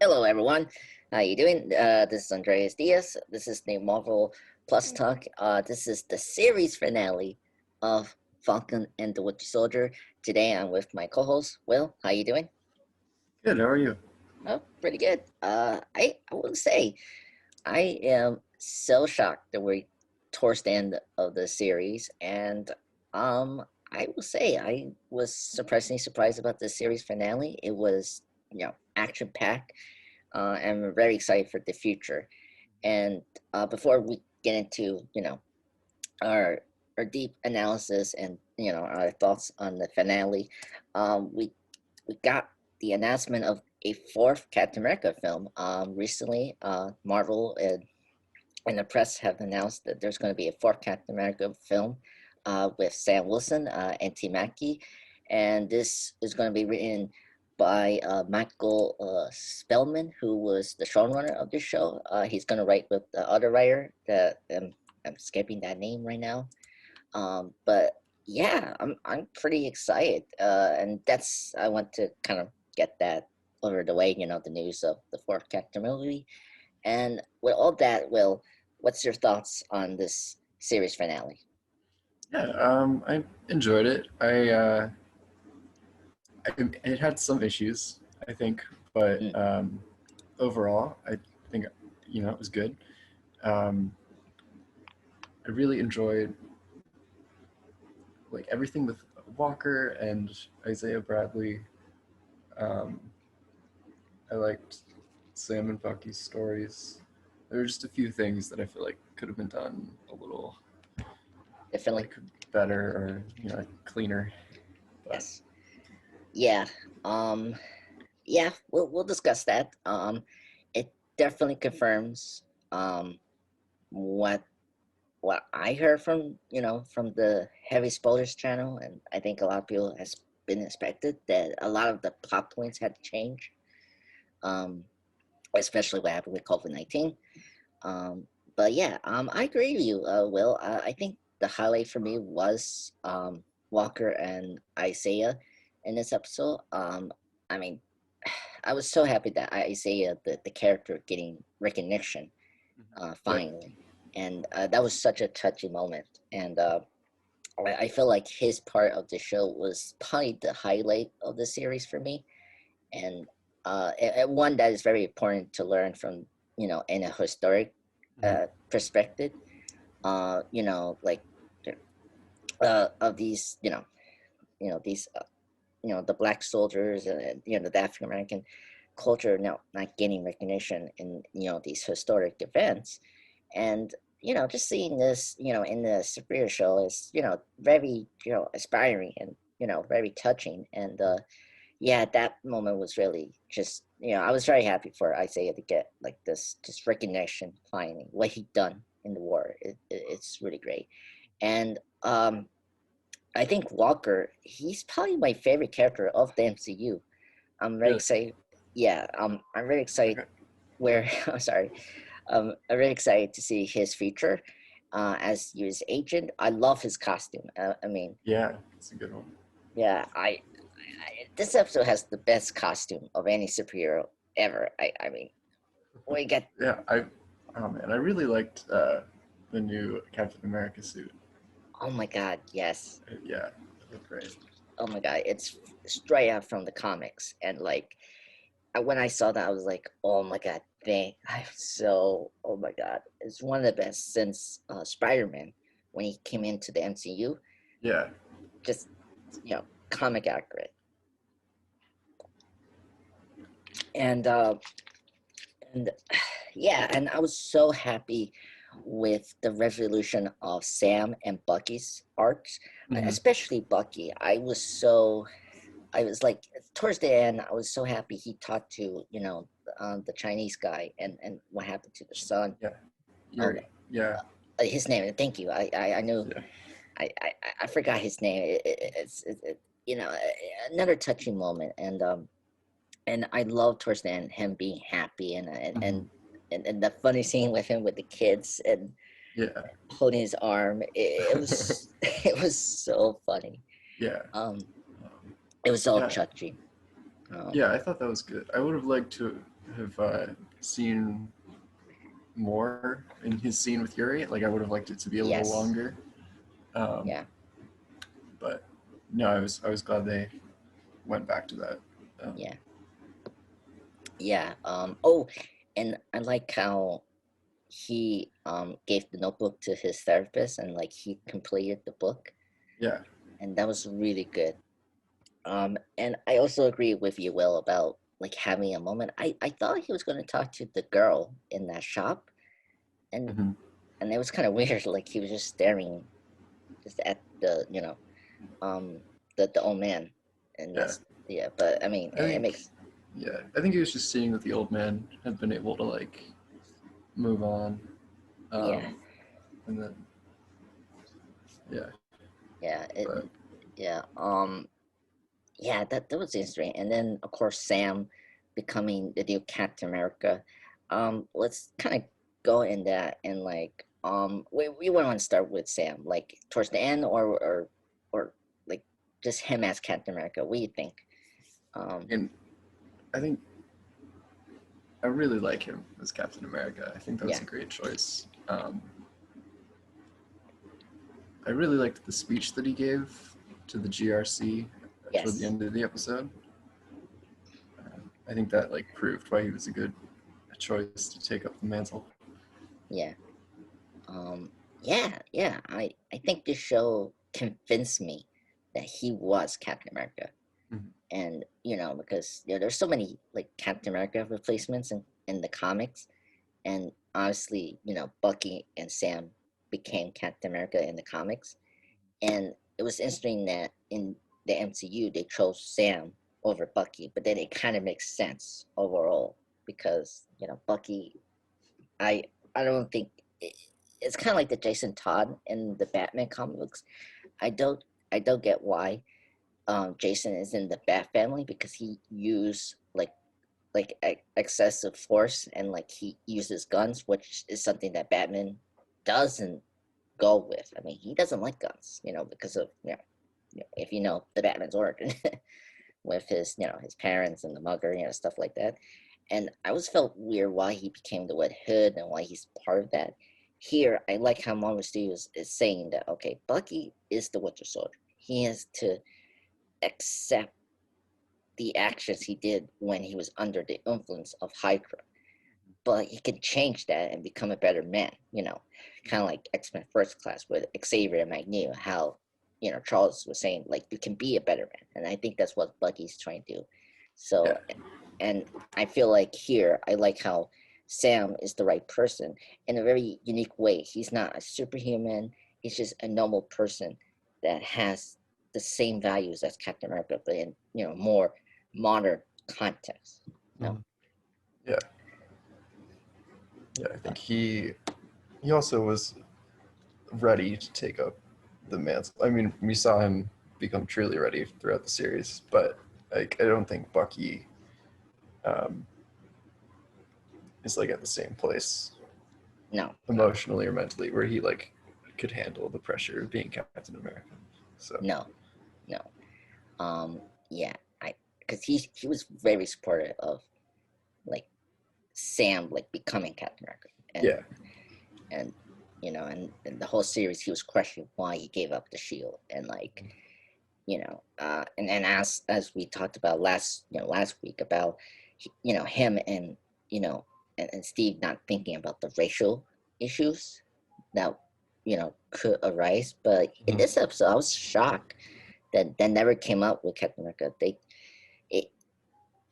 Hello, everyone. How you doing? This is Andreas Diaz. This is the Marvel Plus Talk. This is the series finale of Falcon and the Winter Soldier. Today, I'm with my co-host Will. How you doing? Good. How are you? Oh, pretty good. I will say I am so shocked that we're towards the end of the series, and I will say I was surprisingly surprised about the series finale. It was action packed. And we're very excited for the future. And before we get into our our deep analysis and our thoughts on the finale, we got the announcement of a fourth Captain America film. Recently, Marvel and the press have announced that there's going to be a fourth Captain America film with Sam Wilson and T. Mackie, and this is going to be written by Michael Spellman, who was the showrunner of this show. He's going to write with the other writer that I'm skipping that name right now. But yeah, I'm pretty excited, and that's I want to kind of get that over the way. The news of the fourth Captain movie, and with all that, Will, what's your thoughts on this series finale? Yeah. I enjoyed it. It had some issues, I think, but Mm, overall, I think it was good. Um, I really enjoyed like everything with Walker and Isaiah Bradley. Um, I liked Sam and Bucky's stories. There were just a few things that I feel like could have been done a little Definitely, like better or cleaner. But yes, yeah. Um, yeah, we'll discuss that. It definitely confirms um what what I heard from from the Heavy Spoilers channel, and I think a lot of people has been expected that a lot of the plot points had to change. Um, Especially what happened with COVID-19. Um, but yeah, I agree with you, Will. I think the highlight for me was Walker and Isaiah in this episode. I mean, I was so happy that Isaiah, the character, getting recognition yep. finally, and that was such a touching moment. And I feel like his part of the show was probably the highlight of the series for me, and one that is very important to learn from in a historic Mhm. perspective. Like of these these the black soldiers and the African American culture now not gaining recognition in these historic events, and just seeing this in the superhero show is very aspiring and very touching, and yeah, that moment was really just I was very happy for Isaiah to get like this just recognition finally what he done in the war. It's really great, and I think Walker, he's probably my favorite character of the MCU. I'm very Really? excited. Yeah, I'm very excited Okay. where I'm sorry. I'm really excited to see his future as US agent. I love his costume. I mean, Yeah, it's a good one. yeah, this episode has the best costume of any superhero ever. I mean, we get Yeah, oh man, I really liked the new Captain America suit. oh my god, yes. Yeah, it looked great. Oh my god, it's straight out from the comics, and like when I saw that, I was like, oh my god, thank I'm so oh my god, it's one of the best since Spider-Man when he came into the MCU. Yeah. Just comic accurate, and and yeah, and I was so happy with the resolution of Sam and Bucky's arcs, Hmm. especially Bucky. I was like towards the end, I was so happy he talked to the Chinese guy, and what happened to the son. Yeah. Oh, Yuri. Yeah. his name. Thank you. I knew. Yeah. I forgot his name. Another touching moment, and I love towards the end him being happy, Hmm. and the funny scene with him with the kids and Yeah. holding his arm. It was it was so funny. Yeah. Um, Um, it was so yeah. touching. Yeah. I thought that was good. I would have liked to have seen more in his scene with Yuri. Like I would have liked it to be a little Yes. longer. Um, Yeah. but no, I was glad they went back to that. Yeah. Yeah. Oh, and I like how he gave the notebook to his therapist and like he completed the book, Yeah. and that was really good. And I also agree with you, Will, about like having a moment. I thought he was going to talk to the girl in that shop, and Hmm. and it was kind of weird. Like he was just staring just at the um the old man, and Yeah. that's yeah. But I mean, I it think makes yeah, I think he was just seeing that the old man had been able to like move on, yeah, um, and then yeah, yeah, but yeah. Yeah, that was interesting. And then of course Sam becoming the new Captain America. Let's kind of go in that and like we want to start with Sam, like towards the end or like just him as Captain America. What do you think? and I think I really like him as Captain America. I think that was Yeah, a great choice. I really liked the speech that he gave to the GRC toward the yes, end of the episode. I think that like proved why he was a good choice to take up the mantle. yeah. Yeah. I think this show convinced me that he was Captain America. Mhm. And because there's so many like Captain America replacements in the comics, and honestly, Bucky and Sam became Captain America in the comics, and it was interesting that in the MCU they chose Sam over Bucky, but then it kind of makes sense overall because Bucky, I I don't think it's kind of like the Jason Todd in the Batman comics. I don't I don't get why Jason is in the Bat family because he used excessive force and like he uses guns, which is something that Batman doesn't go with. I mean, he doesn't like guns, because of if you know the Batman's origin with his his parents and the mugger, stuff like that. And I always felt weird why he became the Red Hood and why he's part of that. Here, I like how Marvel Studios is saying that okay, Bucky is the Winter Soldier. He has to accept the actions he did when he was under the influence of Hydra. But he can change that and become a better man, kind of like X-Men First Class with Xavier and Magneto, how, Charles was saying, like, you can be a better man. And I think that's what Bucky's trying to do. Yeah, So, and I feel like here, I like how Sam is the right person in a very unique way. He's not a superhuman, he's just a normal person that has the same values as Captain America, but in, more modern context. No. mhm. Yeah, yeah. I think he also was ready to take up the mantle. I mean, we saw him become truly ready throughout the series, but like I don't think Bucky um, is like at the same place No, no, emotionally or mentally where he like could handle the pressure of being Captain America. So no, no. Um, yeah, because he was very supportive of like Sam like becoming Captain America, and yeah, and and the whole series he was questioning why he gave up the shield, and like and as we talked about last week about him and and Steve not thinking about the racial issues that could arise, but in mhm. this episode I was shocked that never came up with Captain America. It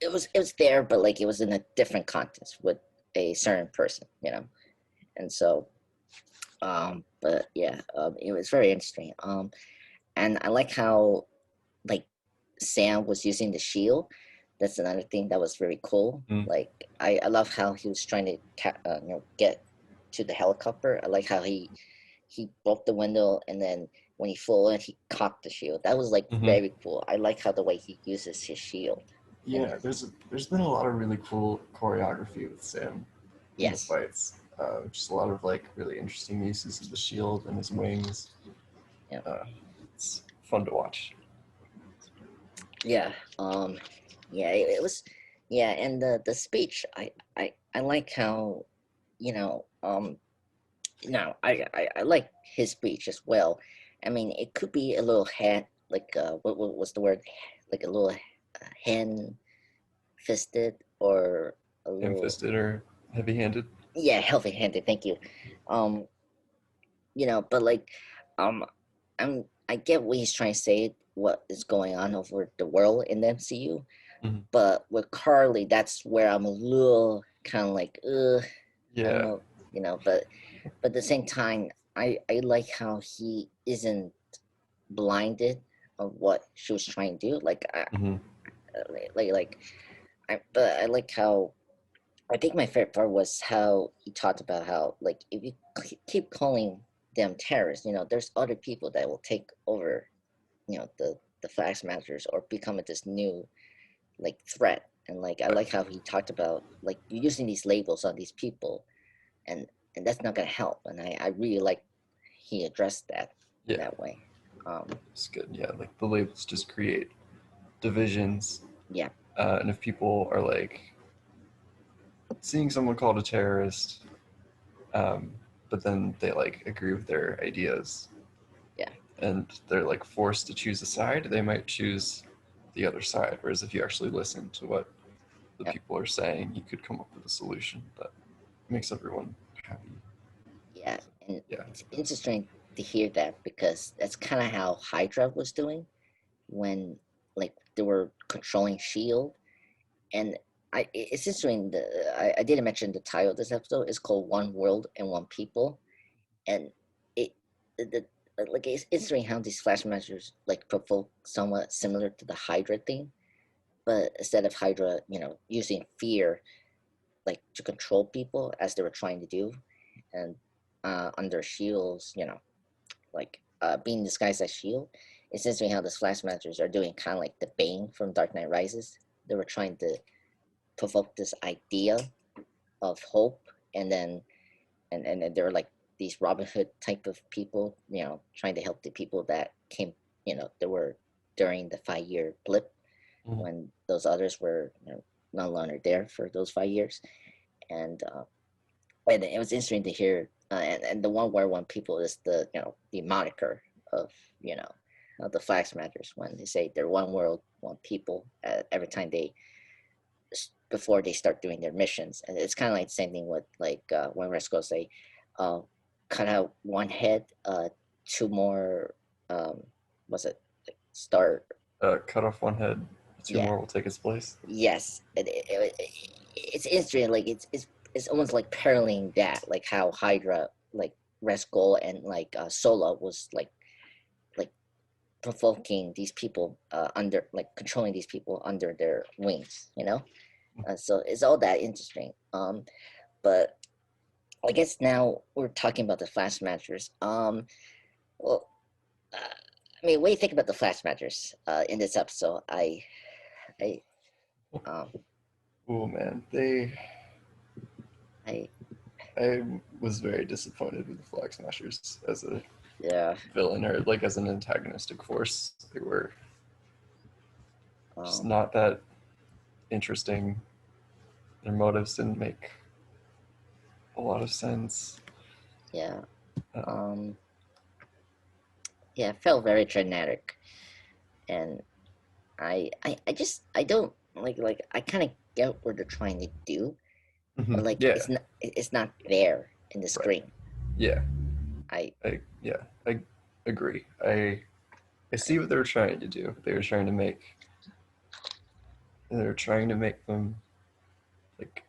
it was there, but like it was in a different context with a certain person, and so but yeah, it was very interesting. And I like how like Sam was using the shield. That's another thing that was very cool. Mm. Like I love how he was trying to get to the helicopter. I like how he broke the window, and then when he flew in, he caught the shield. That was like Hmm. very cool. I like how the way he uses his shield. And Yeah, there's been a lot of really cool choreography with Sam in the yes, fights. Just a lot of like really interesting uses of the shield and his wings. yeah, Uh, it's fun to watch. yeah, yeah. It was. yeah, and the speech, I like how, you know, no, I like his speech as well. I mean, it could be a little hand, like what was the word? Like a little hand fisted or a little, Ham-fisted or heavy-handed. yeah, healthy handed. Thank you. Um, but like, um, I get what he's trying to say, what is going on over the world in the MCU, Mhm. but with Carly, that's where I'm a little kind of like, I don't Yeah. know, but at the same time, I like how he isn't blinded of what she was trying to do. Hmm. Like but I like how I think my favorite part was how he talked about how like if you keep calling them terrorists, there's other people that will take over, the flag smashers or become this new like threat. And like I Right. like how he talked about like using these labels on these people, and that's not gonna help. And I really like he addressed that Yeah. that way. It's good. Yeah, like the labels just create divisions, Yeah, and if people are like seeing someone called a terrorist, um, but then they like agree with their ideas, yeah, and they're like forced to choose a side, they might choose the other side. Whereas if you actually listen to what the yeah, people are saying, you could come up with a solution that makes everyone happy. yeah. And Yeah, I it's think that's interesting to hear that because that's kind of how Hydra was doing when like they were controlling Shield. And it's interesting. I didn't mention the title of this episode. It's called One World and One People, and it the like it's interesting how these flash measures like provoke somewhat similar to the Hydra thing, but instead of Hydra, using fear like to control people as they were trying to do, and under Shield's, like being disguised as Shield, it's interesting how the Flash Masters are doing kind of like the Bane from Dark Knight Rises. They were trying to provoke this idea of hope, and then and they were like these Robin Hood type of people, trying to help the people that came, there were during the 5 year blip Mhm. when those others were, no longer there for those 5 years. And it was interesting to hear, and the one where one people is the moniker of you know the flag smashers when they say they're one world, one people, every time before they start doing their missions. And it's kind of like the same thing with like when Resco say, uh, cut out one head, two more, um, was it start? cut off one head, two Yeah, more will take its place. yes, it's interesting. Like it's almost like paralleling that, like how Hydra, like Resco and like Sola was like provoking these people under like controlling these people under their wings. So it's all that interesting. But I guess now we're talking about the Flash Smashers. Well, I mean, what do you think about the Flash Smashers in this episode? I, um, Oh man, they. I, I was very disappointed with the Flag Smashers as a yeah. villain or like as an antagonistic force. They were just Um, not that interesting. Their motives didn't make a lot of sense. yeah. Uh, Um, yeah. It felt very generic, and I just I don't like I kind of get what they're trying to do, but like yeah, it's not there in the right. screen. Yeah, I, I agree. I I see what they were trying to do. They were trying to make them like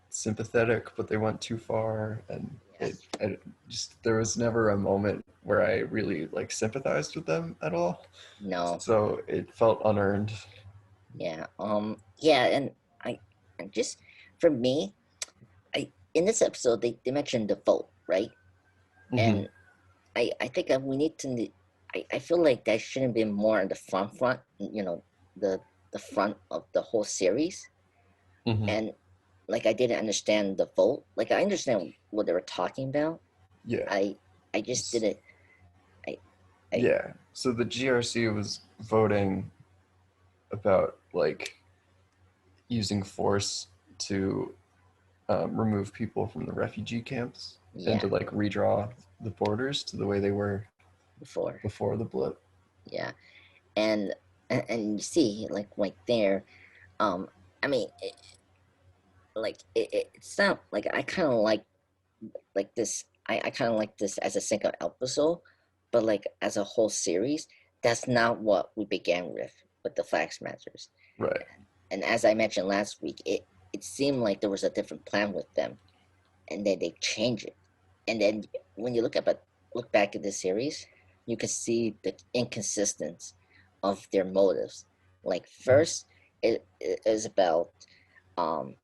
sympathetic, but they went too far, and yeah, I just there was never a moment where I really like sympathized with them at all. no, So it felt unearned. yeah, yeah, and and just for me, I in this episode they mentioned the vote, right? Hmm. And I think that we need to. I feel like that shouldn't be more on the front, the front of the whole series. Hmm. And like I didn't understand the vote. Like I understand what they were talking about. Yeah. I I just It's- didn't. I I yeah. So the GRC was voting about like using force to remove people from the refugee camps and Yeah, to like redraw the borders to the way they were before. before the blip. Yeah, and and you see, like right there, um, I mean, it's not like I kind of like this. I kind of like this as a single episode, but like as a whole series, that's not what we began with the Flag Smashers. Right. And as I mentioned last week, it seemed like there was a different plan with them, and then they changed it. And then when you look back at the series, you can see the inconsistency of their motives. Like first, it is about um,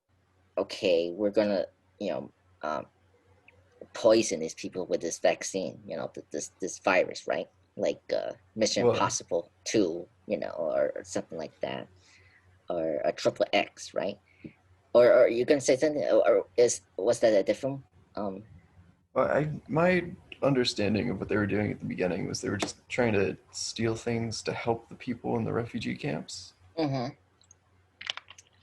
okay, we're gonna you know um, poison these people with this vaccine, this virus, right? Like Mission Well, Impossible 2, or something like that, or a Triple X, right? Or you gonna say something, or was that a different? Um, my understanding of what they were doing at the beginning was they were just trying to steal things to help the people in the refugee camps. mhm.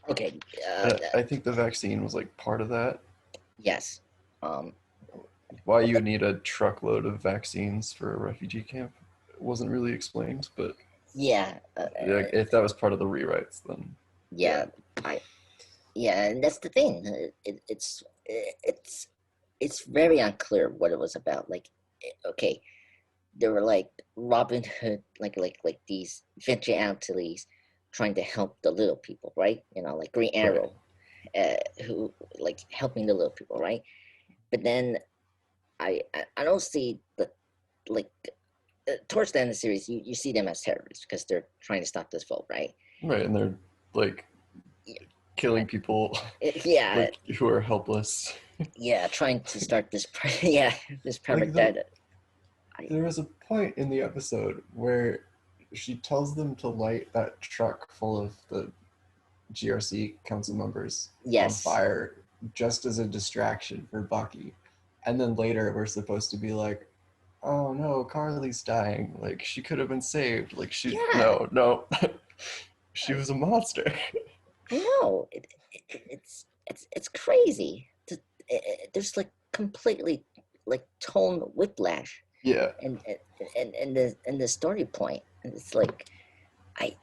Okay. And I think the vaccine was like part of that. Yes. Um, Why but you would need a truckload of vaccines for a refugee camp wasn't really explained, but yeah, like, if that was part of the rewrites, then yeah. yeah. I Yeah, and that's the thing. It's very unclear what it was about. Like, okay, they were like Robin Hood, like these vigilantes trying to help the little people, right? Like Green Right. Arrow, who like helping the little people, right? But then I don't see the like towards the end of the series, you see them as terrorists because they're trying to stop this vote, right? Right, and they're like killing people Yeah, like who are helpless. yeah, trying to start this, yeah, this Like permadeath. I there was a point in the episode where she tells them to light that truck full of the GRC council members on Yes, fire just as a distraction for Bucky. And then later we're supposed to be like, oh no, Carly's dying. Like she could have been saved. Like she yeah, no. She I was a monster. I know it's crazy. There's like completely like tone whiplash, Yeah. and the story point. And it's like I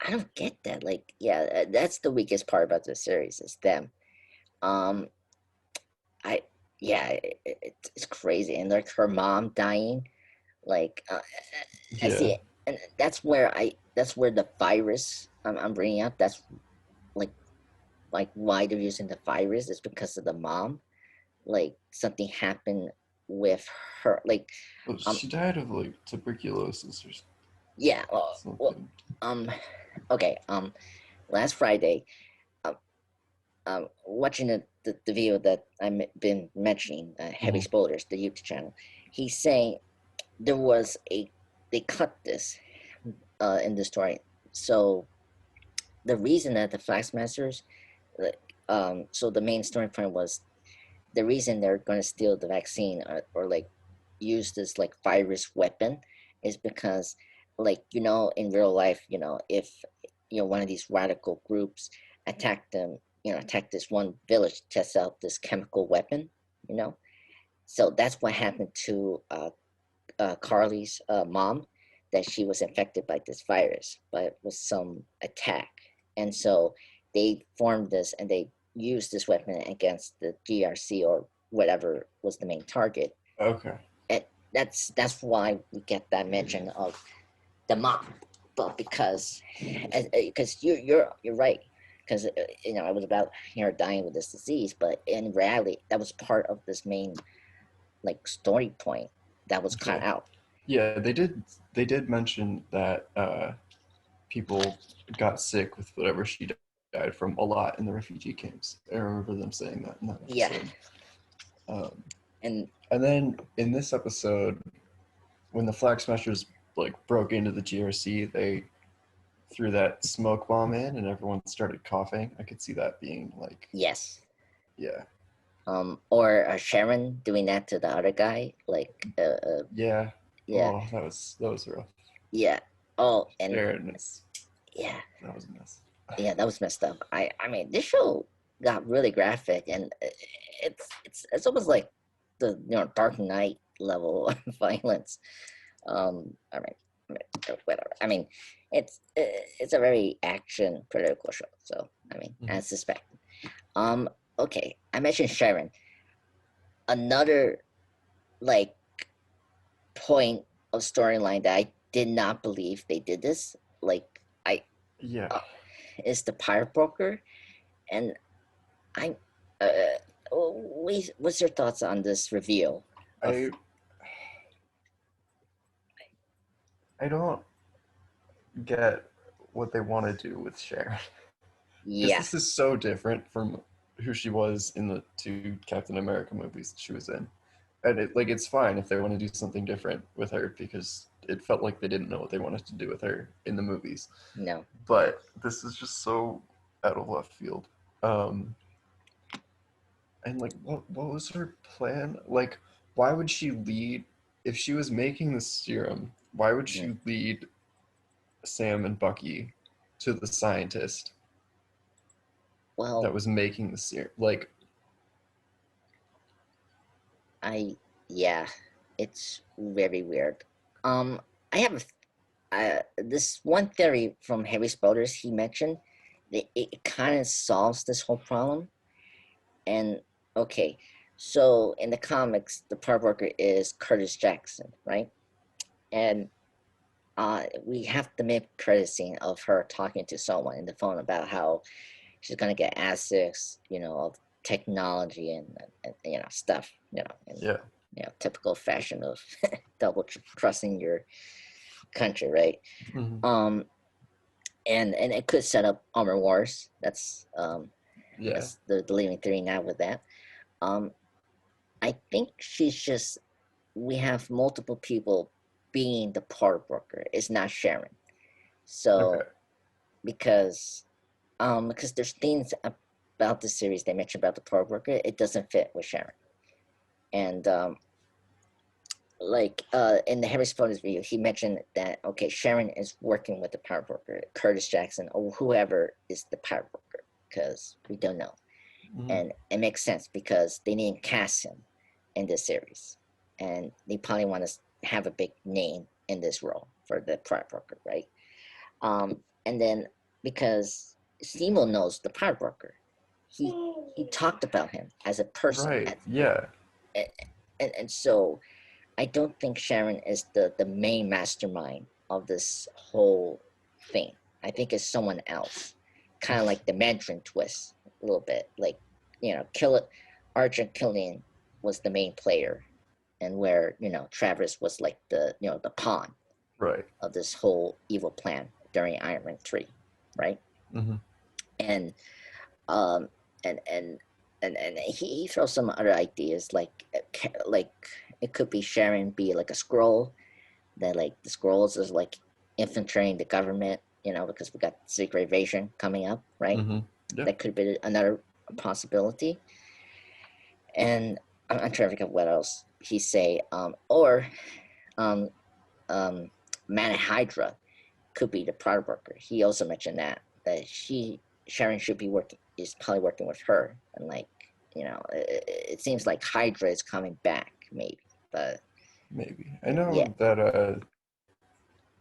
I don't get that. Like, yeah, that's the weakest part about the series is them. Um, I yeah, it's crazy, and like her mom dying. Like, I see Yeah. it, and that's where the virus I'm bringing up. That's like why they're using the virus is because of the mom. Like something happened with her. Like, Well, um, she died of like tuberculosis or yeah. Well, something. um, okay. Last Friday, um, watching the video that I've been mentioning, Heavy Mm-hmm. Spoilers, the YouTube channel, he's saying there was they cut this in the story. So the reason that the Flaxmasters, like, so the main story point was the reason they're going to steal the vaccine, or like use this like virus weapon is because, like, in real life, if one of these radical groups attack them, attack this one village to test out this chemical weapon, you know so that's what happened to Carly's mom, that she was infected by this virus, but with some attack. And so they formed this and they used this weapon against the GRC or whatever was the main target. Okay. And that's why we get that mention of the mom. But because you're right. Because I was about dying with this disease, but in reality, that was part of this main like story point that was cut Okay. out. Yeah, they did mention that people got sick with whatever she died from a lot in the refugee camps. I remember them saying that in that Yeah, episode. Um, and and then in this episode, when the Flag Smashers like broke into the GRC, they threw that smoke bomb in, and everyone started coughing. I could see that being like, yes, yeah, or Sharon doing that to the other guy, like, yeah. yeah, Oh, that was rough. yeah. Oh, and Sharon is yeah, that was a mess. yeah, that was messed up. I mean, this show got really graphic, and it's almost like the Dark Knight level of violence. Whatever. I mean, it's a very action political show. So I mean, Mhm. as suspected. Um, okay, I mentioned Sharon. Another like point of storyline that I did not believe they did this. Like I Yeah, uh, is the pirate broker, and I. Uh, what's your thoughts on this reveal of? I I don't get what they want to do with Sharon because Yeah, this is so different from who she was in the two Captain America movies that she was in. And it's fine if they want to do something different with her because it felt like they didn't know what they wanted to do with her in the movies. no, yeah, But this is just so out of left field. Um, and what was her plan? Like, why would she lead if she was making the serum? Why would mhm. she lead Sam and Bucky to the scientist that Well, was making the serum? Like, I yeah, it's very weird. I have this one theory from Harry Spotters he mentioned that it kind of solves this whole problem. And okay, so in the comics, the part worker is Curtis Jackson, right? And we have the mid credit scene of her talking to someone in the phone about how she's gonna get access, of technology and stuff, and yeah. typical fashion of double trusting your country, right? Hmm. Um, and it could set up armor wars. Yeah. That's the leading theory now with that. Um, I think she's just we have multiple people being the part broker. It's not Sharon. Okay. So because there's things about the series they mention about the part worker, it doesn't fit with Sharon. And in the Harry Potter's video, he mentioned that okay, Sharon is working with the power broker, Curtis Jackson, or whoever is the power broker, because we don't know. Hmm. And it makes sense because they didn't cast him in this series, and they probably want to have a big name in this role for the power broker, right? And then because Simo knows the power broker, he talked about him as a person, Right. Yeah. and so I don't think Sharon is the main mastermind of this whole thing. I think it's someone else, kind of like the Mandarin twist, a little bit. Like, Kill it. Argent Killian was the main player, and where Travis was like the pawn Right. of this whole evil plan during Iron Man 3, right? Hmm. And um and and he throws some other ideas like it could be Sharon be like a scroll that like the scrolls is like infiltrating the government, because we got secret invasion coming up, right? Hmm. Yeah. That could be another possibility. And I'm trying to think of what else he say. Or um um Man Hydra could be the product worker. He also mentioned that Sharon should be working is probably working with her, and like it seems like Hydra is coming back maybe, but Maybe. I yeah, know that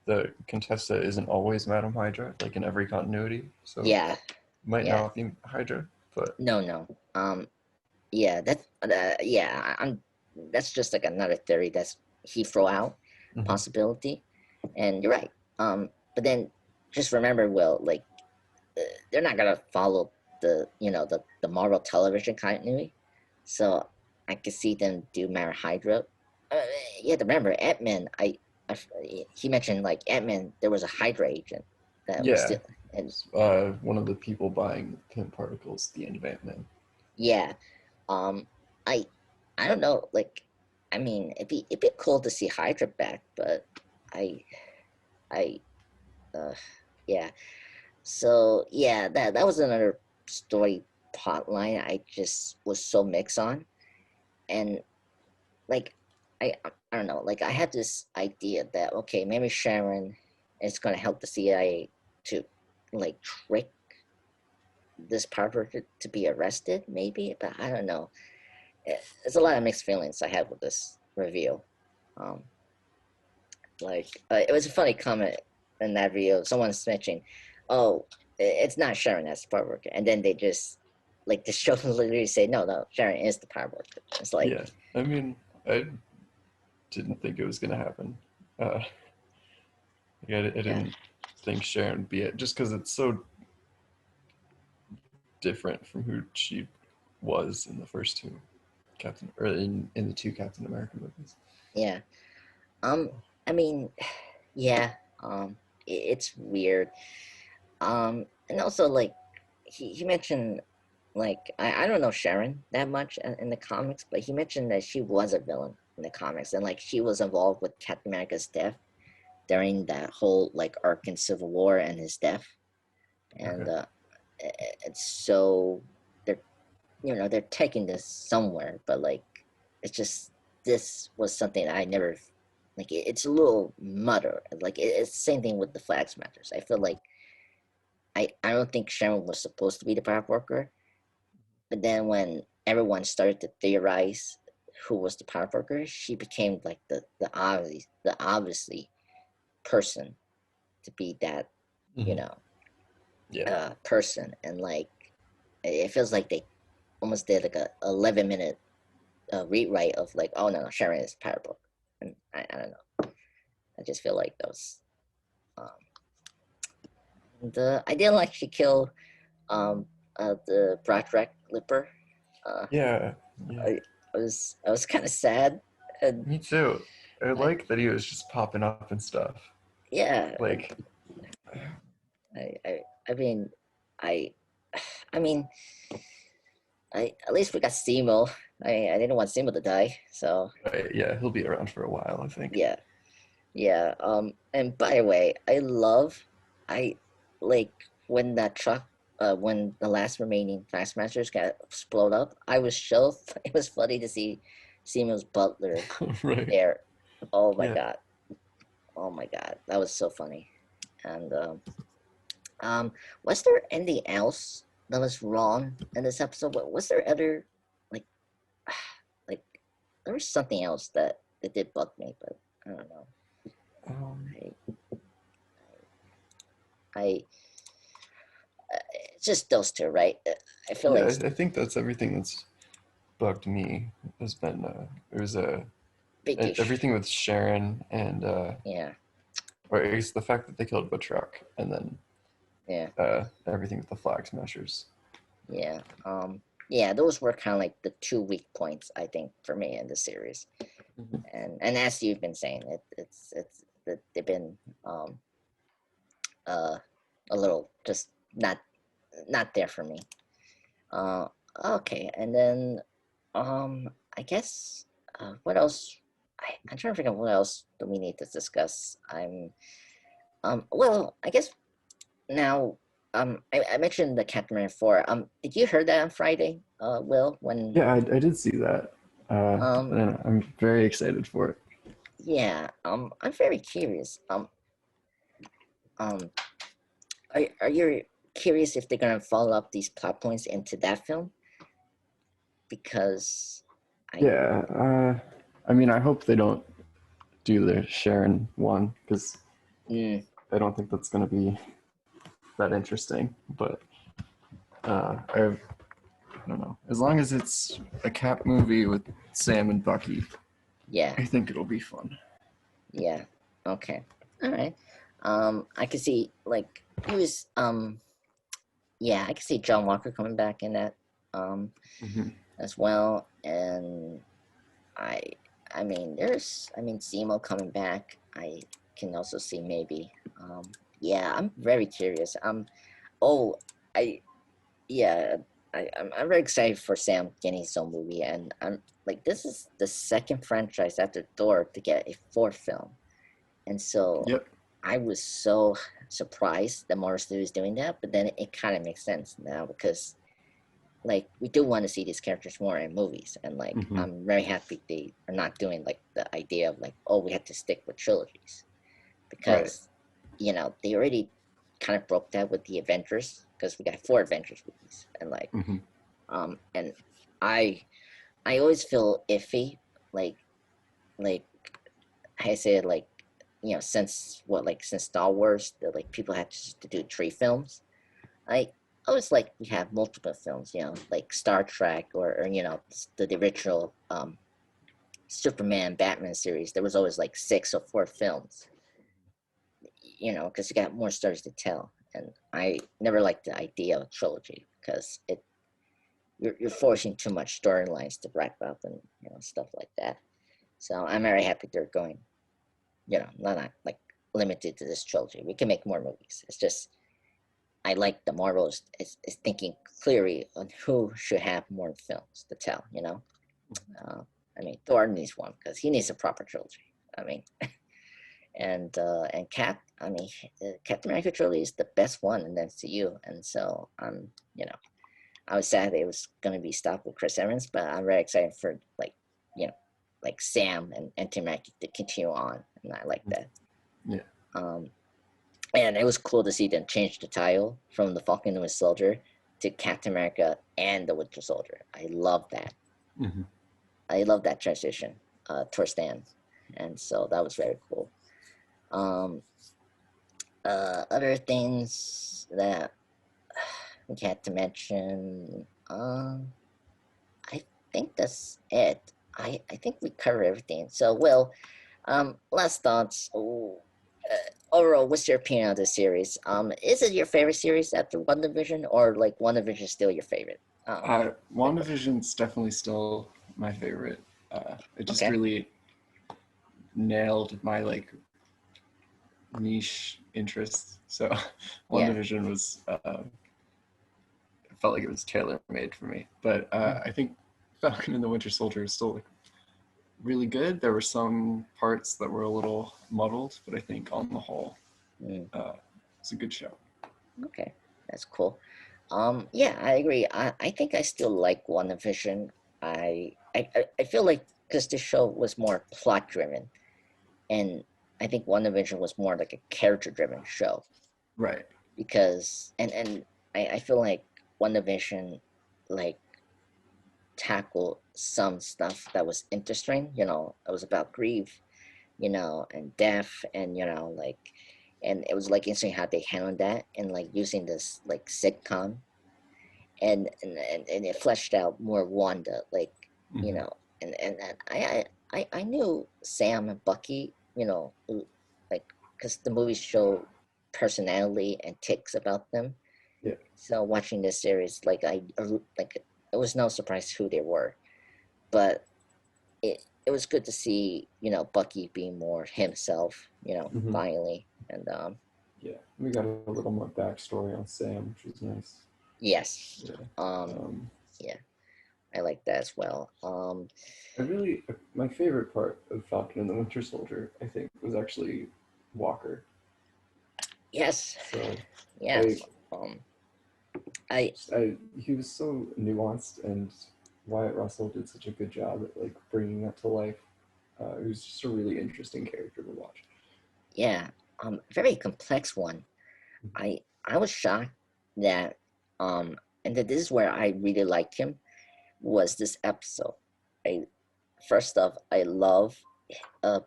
the Contessa isn't always Madame Hydra, like in every continuity, so yeah, might yeah, not be Hydra, but no, yeah, I'm that's just like another theory that's he throw out mhm. possibility, and you're right. But then just remember, Will, like they're not gonna follow the Marvel television continuity, so I could see them do Mara Hydra. Uh, you have to remember Ant-Man. He mentioned like Ant-Man. There was a Hydra agent that was Yeah, still, and one of the people buying the pin particles at the end of Ant-Man. yeah, um, I I don't know. Like, I mean, it'd be cool to see Hydra back, but I I yeah. So yeah, that was another story plot line I just was so mixed on, and like I don't know, like I had this idea that okay, maybe Sharon is gonna help the CIA to like trick. this Power Broker to be arrested, maybe, but I don't know. There's a lot of mixed feelings I had with this review. Um, it was a funny comment in that video. Someone's mentioning, "Oh, it's not Sharon that's the Power Broker," and then they just like the show literally say, "No, no, Sharon is the Power Broker." It's like, Yeah, I mean, I didn't think it was gonna happen. Yeah, I yeah, didn't think Sharon would be it, just because it's so different from who she was in the first two in the two Captain America movies. yeah. Um, I mean, yeah. It's weird. And also like he mentioned like I don't know Sharon that much in the comics, but he mentioned that she was a villain in the comics and like she was involved with Captain America's death during that whole like arc in Civil War and his death. And Okay. it's so they're they're taking this somewhere, but like it's just this was something I never like. It's a little mutter. Like it's the same thing with the Flag Smashers. I feel like I don't think Sharon was supposed to be the power broker, but then when everyone started to theorize who was the power broker, she became like the obviously person to be that you Mm-hmm. know Yeah. person, and like it feels like they almost did like a 11-minute rewrite of like, oh no, no, Sharon is power broker, and I don't know. I just feel like those. Um, I didn't like she killed um, the Broderick Lipper. Uh, Yeah. Yeah. I, I was kind of sad, and Me too. I I like that he was just popping up and stuff. yeah, and Like, I I, I mean, I I mean, I at least we got Simo. I didn't want Simo to die, so yeah, he'll be around for a while, I think. yeah, yeah. And by the way, I like when that truck. When the last remaining Fastmasters got exploded up, I was so it was funny to see Simo's butler Right. there. Oh my Yeah. god. Oh my god, that was so funny. And um, was there anything else that was wrong in this episode? Was there other like like there was something else that did bug me, but I don't know. Um, I I it's just those two, right? I feel yeah, like I think that's everything that's bugged me has been it was big ish. everything with Sharon and Yeah, or at least the fact that they killed Butchrock and then yeah, everything with the Flag Smashers. yeah. Yeah, those were kind of like the two weak points I think for me in the series. Mhm. And as you've been saying, it's that they've been uh a little just not there for me. Uh, okay, and then I guess what else? I'm trying to figure out what else do we need to discuss. Well, I guess now I mentioned the Captain America 4. Did you hear that on Friday? Will when Yeah, I did see that, um and I'm very excited for it. yeah I'm very curious. Um, are you curious if they're gonna follow up these plot points into that film? Because I Yeah, I mean, I hope they don't do the Sharon one because mm, I don't think that's going to be that interesting. But I don't know. As long as it's a Cap movie with Sam and Bucky, yeah. I think it'll be fun. Yeah. Okay. All right. I could see like he was yeah, I could see John Walker coming back in that um Hmm. as well. And I I mean Zemo coming back. I can also see maybe. Yeah, I'm very curious. Oh I yeah, I'm very excited for Sam getting his own movie, and I'm like this is the second franchise after Thor to get a fourth film. And so Yep. I was so surprised that Marvel Studios is doing that, but then it kind of makes sense now because like we do want to see these characters more in movies, and like Hmm. I'm very happy they are not doing like the idea of like, oh, we have to stick with trilogies Right. because they already kind of broke that with the Avengers because we got 4 Avengers movies, and like Hmm. and I I always feel iffy, like like I say like since since Star Wars, that like people had to do 3 films. I always like we have multiple films, like Star Trek or the original Superman Batman series. There was always like 6 or 4 films, because you got more stories to tell. And I never liked the idea of a trilogy because you're forcing too much storylines to wrap up and stuff like that. So I'm very happy they're going, not like limited to this trilogy. We can make more movies. It's just I like the Marvels is thinking clearly on who should have more films to tell. Uh, I mean, Thor needs one because he needs a proper trilogy. I mean, and I mean, Captain America trilogy is the best one in the MCU, and so I was sad that it was going to be stopped with Chris Evans, but I'm very excited for you know, like Sam and Tim Mackie to continue on, and I like that. Yeah. Um, and it was cool to see them change the title from the Falcon and the Soldier to Captain America and the Winter Soldier. I love that. Hmm. I love that transition towards the end, and so that was very cool. Um, Other things that we had to mention. I think that's it. I think we covered everything. So, Will, last thoughts. Overall, what's your opinion on this series? Is it your favorite series after WandaVision, or like WandaVision is still your favorite? Like, WandaVision's definitely still my favorite. It just okay, really nailed my niche interests. So yeah, WandaVision was felt like it was tailor made for me. But mm, I think Falcon and the Winter Soldier is still really good. There were some parts that were a little muddled, but I think on the whole, mm, uh, it's a good show. okay, that's cool. Yeah, I agree. I think I still like WandaVision. I feel like because this show was more plot driven, and I think WandaVision was more like a character driven show Right. because I feel like WandaVision like tackle some stuff that was interesting. It was about grief, and death, and and it was like interesting how they handled that and like using this like sitcom, and it fleshed out more Wanda, like you Hmm. know, and I knew Sam and Bucky, like because the movies show personality and ticks about them. Yeah. So watching this series, like it was no surprise who they were, but it was good to see Bucky being more himself, Hmm. finally, and Yeah. We got a little more backstory on Sam, which was nice. yes, Yeah. um, Um, yeah, I like that as well. I really, my favorite part of Falcon and the Winter Soldier, I think, was actually Walker. Yes, So I, yes, I he was so nuanced, and Wyatt Russell did such a good job at bringing that to life. It was just a really interesting character to watch. yeah, very complex one. I was shocked that and that this is where I really liked him was this episode. I First off, I love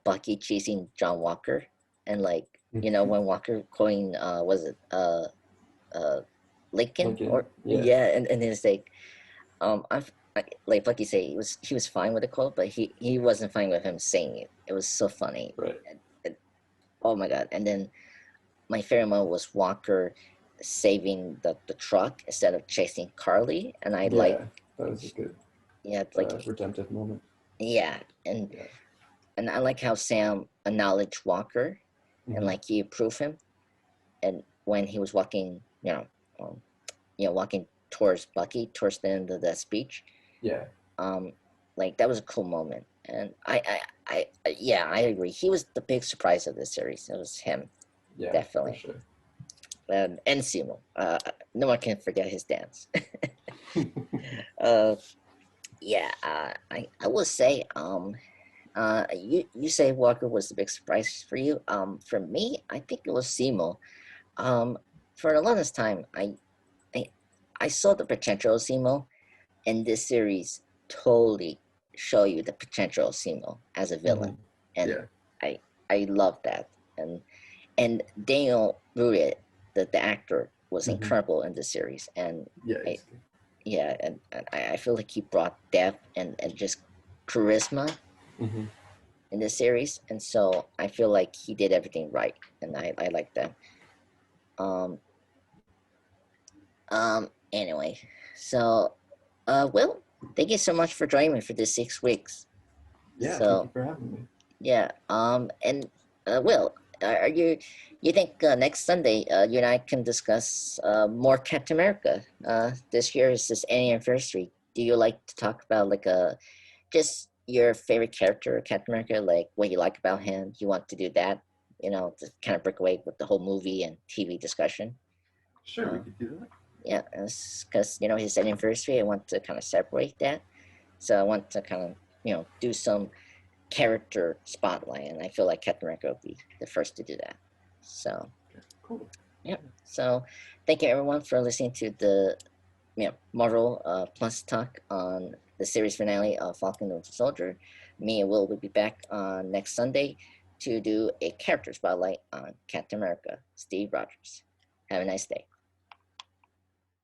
Bucky chasing John Walker, and like when Walker calling was it Lincoln, Lincoln, or yeah, yeah, and it's like like Bucky say he was fine with the quote, but he wasn't fine with him saying it. It was so funny. right, And, oh my god! And then my favorite moment was Walker saving the truck instead of chasing Carly, and I like yeah, that was a good yeah like redemptive moment. yeah, and Yeah. and I like how Sam acknowledged Walker, and Hmm. like he approved him, and when he was walking, um, walking towards Bucky towards the end of the speech, Yeah, um, like that was a cool moment, and yeah, I agree. He was the big surprise of this series. It was him, yeah, for definitely, sure. and Simo. No one can forget his dance. uh, yeah, I will say, you say Walker was the big surprise for you. For me, I think it was Simo. Um, for the longest time, I saw the potential of Simo, and this series totally show you the potential of Simo as a Mm-hmm. villain, and Yeah. I I love that. And Daniel Bruet, the actor, was Mm-hmm. incredible in this series, and Yeah. I Exactly. yeah, and I feel like he brought depth and just charisma Mm-hmm. in this series, and so I feel like he did everything right, and I like that. Um, anyway, so, Will, thank you so much for joining me for this 6 weeks. Yeah. Thank you So, for having me. yeah, and Will, are you think next Sunday you and I can discuss more Captain America? This year is his anniversary. Do you like to talk about like just your favorite character of Captain America, like what you like about him? You want to do that, to kind of break away with the whole movie and TV discussion. Sure, we Uh, could do that. yeah, because his anniversary, I want to kind of separate that. So I want to kind of do some character spotlight, and I feel like Captain America will be the first to do that. So Okay, cool. yeah. So thank you everyone for listening to the Marvel Plus talk on the series finale of Falcon and Winter Soldier. Me and Will be back on next Sunday to do a character spotlight on Captain America, Steve Rogers. Have a nice day.